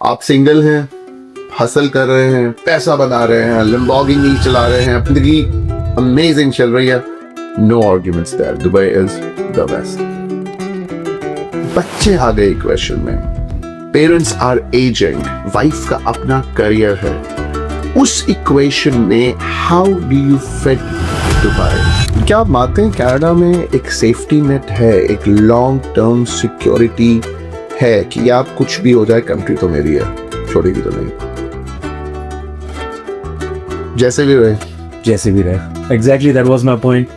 आप सिंगल हैं, हसल कर रहे हैं, पैसा बना रहे हैं, लैम्बोर्गिनी चला रहे हैं, जिंदगी अमेजिंग चल रही है, no arguments there, Dubai is the best. बच्चे आ गए इक्वेशन में, पेरेंट्स आर एजिंग, वाइफ का अपना करियर है, उस इक्वेशन में how do you fit Dubai? क्या आप मानते हैं कनाडा में एक सेफ्टी नेट है, एक लॉन्ग टर्म सिक्योरिटी है कि आप कुछ भी हो जाए कंट्री तो मेरी है, छोड़ेगी तो नहीं, जैसे भी रहे। Exactly that was my point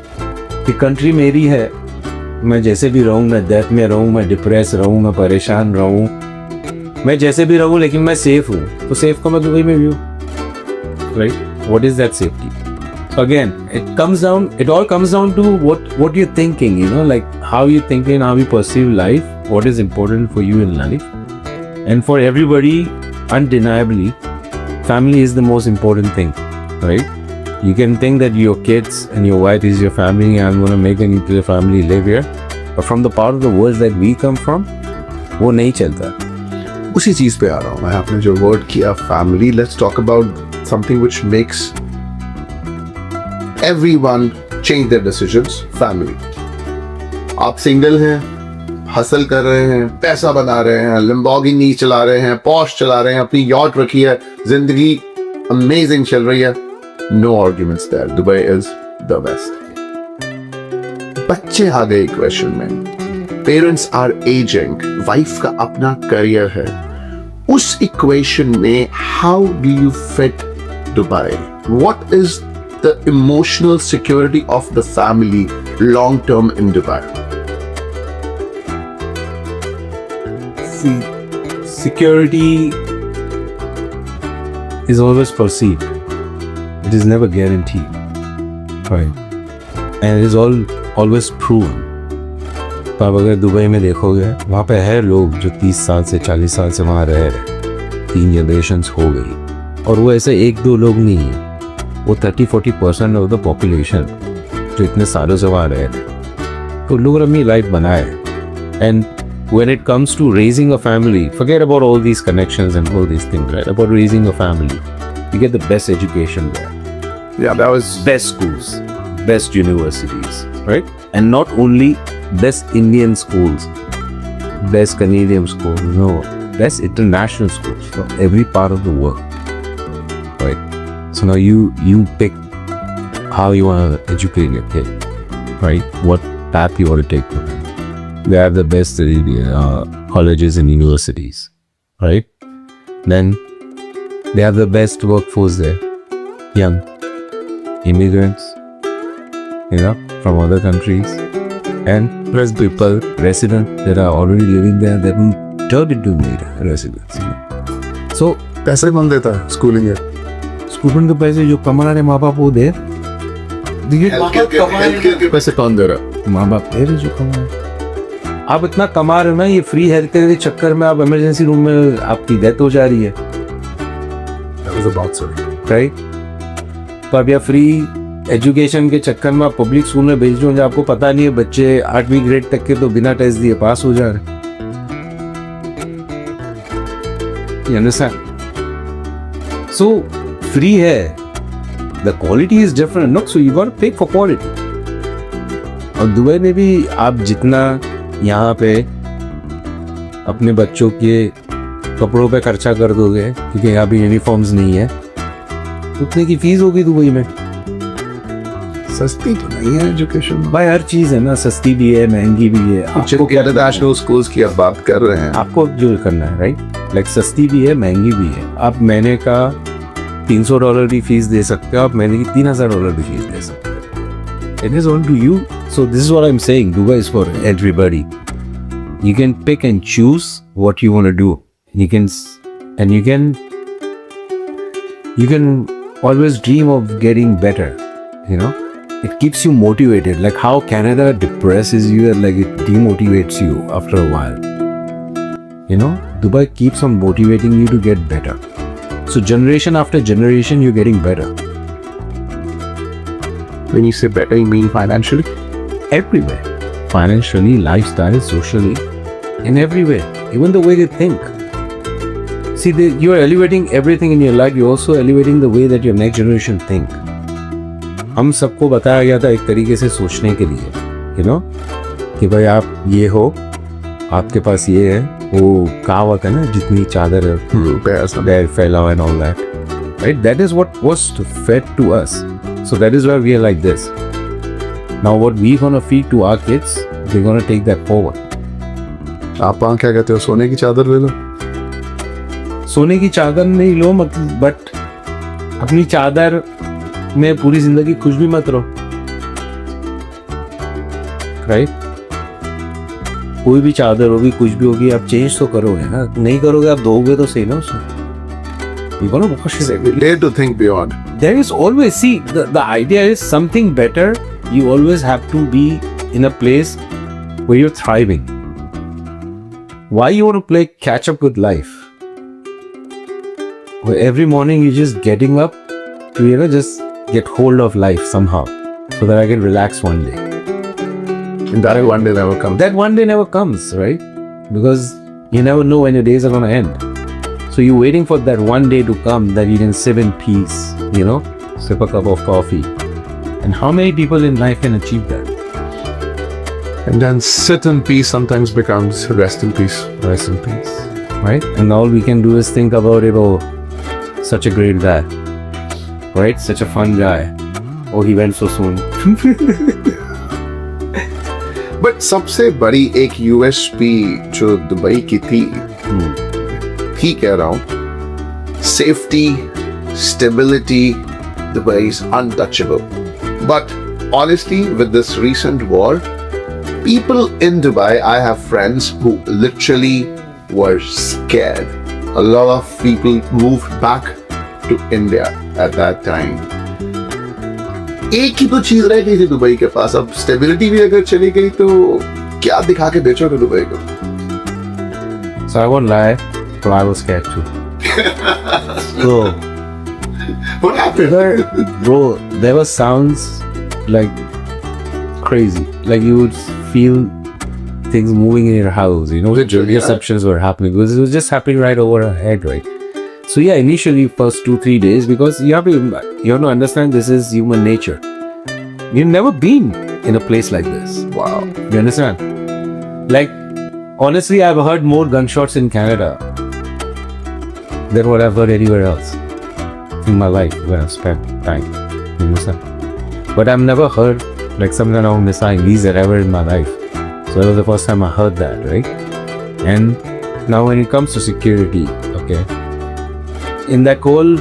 कि कंट्री मेरी है, मैं जैसे भी रहूँ, मैं डेथ में रहूँ, मैं डिप्रेस रहूँ, मैं परेशान रहूँ, मैं जैसे भी रहूँ, लेकिन मैं सेफ हूँ। तो सेफ का मैं दुबई में भी हूँ, right? What is that safety? Again, it all comes down to what you're thinking, you know, like how you thinking, how you perceive life, what is important for you in life. And for everybody, undeniably, family is the most important thing, right? You can think that your kids and your wife is your family, and I'm going to make a nuclear family live here. But from the part of the world that we come from, वो नहीं चलता। उसी चीज पे आ रहा हूँ मैं, आपने जो वर्ड किया family, let's talk about something which makes everyone change their decisions, family. आप सिंगल हैं, हसल कर रहे हैं, पैसा बना रहे हैं, लैम्बोर्गिनी चला रहे हैं, पॉश चला रहे हैं, अपनी यॉट रखी है, जिंदगी अमेजिंग चल रही है, no arguments there, Dubai is the best. बच्चे आ गए इक्वेशन में, पेरेंट्स आर एजिंग, वाइफ का अपना करियर है, उस इक्वेशन में how do you fit Dubai? What is the emotional security of the family long term in Dubai? See, security is always perceived. It is never guaranteed, right? And it is always proven. तो आप अगर Dubai में देखोगे, वहाँ पे है लोग जो 30 साल से 40 साल से वहाँ रह रहे, 3 जनरेशन्स हो गई, और वो ऐसे 1-2 लोग नहीं है, वो 30-40% ऑफ द पॉपुलेशन जो इतने सालों से वहाँ रहे थे, तो लोग अपनी लाइफ बनाए। And when it comes to raising a family, forget about all these connections and all these things, right? About raising a family, you get the best education there. Yeah, that was Best schools, best universities, right? And not only best Indian schools, best Canadian schools, no, best international schools from every part of the world, right? So now you pick how you want to educate your kid, right? What path you want to take for them. They have the best colleges and universities, right? Then they have the best workforce there. Young immigrants, you know, from other countries, and plus people, residents that are already living there, that will turn into residents. You know? So पैसे कौन देता है schooling है? Student के पैसे जो कमा रहे माँ बाप वो दे, हेल्थकेयर के पैसे कौन दे रहा? माँ बाप दे रहे जो कमा रहे। आप इतना कमा रहे हो ना, ये फ्री हेल्थ केयर के चक्कर में आप इमरजेंसी रूम में आपकी डेथ हो जा रही है, राइट? तो आप या फ्री एजुकेशन के चक्कर में आप पब्लिक स्कूल में भेज रहे हो, आपको पता नहीं है बच्चे 8वीं ग्रेड तक के तो बिना टेस्ट दिए पास हो जा रहे। You understand? So free है, the quality is different, no? So you got to pay for quality. और दुबई में भी आप जितना यहाँ पे अपने बच्चों के कपड़ों पे खर्चा कर दोगे, क्योंकि यहाँ भी यूनिफॉर्म्स नहीं है, उतने की फीस होगी दुबई में। सस्ती तो नहीं है एजुकेशन भाई, हर चीज़ है ना, सस्ती भी है, महंगी भी है। आपको इंटरनेशनल स्कूल्स की आप बात कर रहे हैं, आपको जो करना है, राइट? लाइक सस्ती भी है, महंगी भी है। आप महीने का $300 की फीस दे सकते हो, आप महीने की $3000 की फीस दे सकते हो। It is on to you. So this is what I'm saying. Dubai is for everybody. You can pick and choose what you want to do. You can always dream of getting better. You know, it keeps you motivated. Like how Canada depresses you and like it demotivates you after a while. You know, Dubai keeps on motivating you to get better. So generation after generation, you're getting better. When you say better, you mean financially? Everywhere. Financially, lifestyle, socially, in every way. Even the way they think. See, you're elevating everything in your life. You're also elevating the way that your next generation think. हम सबको बताया गया था एक तरीके से सोचने के लिए, you know, कि भाई आप ये हो, आपके पास ये है, वो कहावत है ना, जितनी चादर है पैर फैलाओ and all that, right? That is what was fed to us. So that is why we are like this. Now what we gonna feed to our kids, they're gonna take that forward. आप क्या कहते हो, सोने की चादर ले लो? सोने की चादर नहीं लो, मतलब बट अपनी चादर में पूरी जिंदगी खुश भी मत रहो, राइट? कोई भी चादर होगी, कुछ भी होगी, आप चेंज तो करोगे ना, नहीं करोगे आप दोगे तो सही ना उसमें. You gotta wash it. We dare to think beyond. There is always, see, the idea is something better. You always have to be in a place where you're thriving. Why you want to play catch up with life? Where every morning you're just getting up to, you know, just get hold of life somehow so that I can relax one day. And that one day never comes. That one day never comes, right? Because you never know when your days are going to end. So you're waiting for that one day to come that you can sit in peace, you know, sip a cup of coffee. And how many people in life can achieve that? And then sit in peace sometimes becomes rest in peace. Rest in peace, right? And all we can do is think about it, oh, such a great guy, right? Such a fun guy. Oh, he went so soon. But सबसे बड़ी एक USP जो Dubai की थी कह रहा हूँ, safety, stability, Dubai is untouchable. But honestly, with this recent war, people in Dubai, I have friends who literally were scared. A lot of people moved back to India at that time. एक ही तो चीज रह गई थी Dubai के पास. अब stability भी अगर चली गई तो क्या दिखा के बेचोगे दुबई को? So I won't lie, but I was scared too. So, what happened? Bro, there were sounds like crazy. Like you would feel things moving in your house, you know, Literally, receptions were happening because it was just happening right over our head, right? So yeah, initially first 2-3 days, because you have to understand this is human nature. You've never been in a place like this. Wow. You understand? Like, honestly, I've heard more gunshots in Canada than what I've heard anywhere else in my life where I've spent time. You understand? But I've never heard like some kind of missiles ever in my life. So that was the first time I heard that, right? And now when it comes to security, okay, in that whole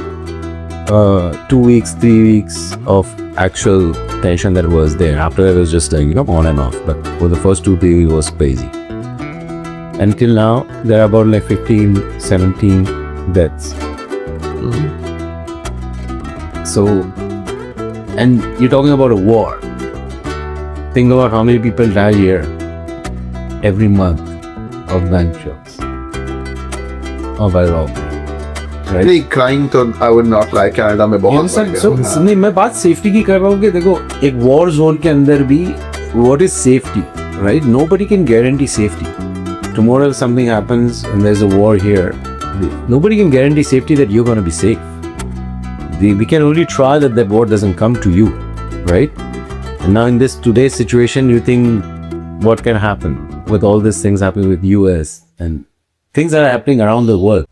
2 weeks, 3 weeks of actual tension that was there, after it was just like, you know, on and off. But for the first 2-3 weeks, it was crazy. Until now, there are about like 15, 17 deaths. So, and you're talking about a war. Think about how many people die here every month of gunshots or by robbery. Right? नहीं, crime तो I would not like, Canada में बहुत बढ़ गया. नहीं, मैं बात safety की कर रहा हूँ कि देखो एक वॉर जोन के अंदर भी what is safety, right? Nobody can guarantee safety. Tomorrow if something happens and there's a war here, nobody can guarantee safety that you're going to be safe. We can only try that that war doesn't come to you, right? And now in this today's situation, you think what can happen with all these things happening with US and things that are happening around the world.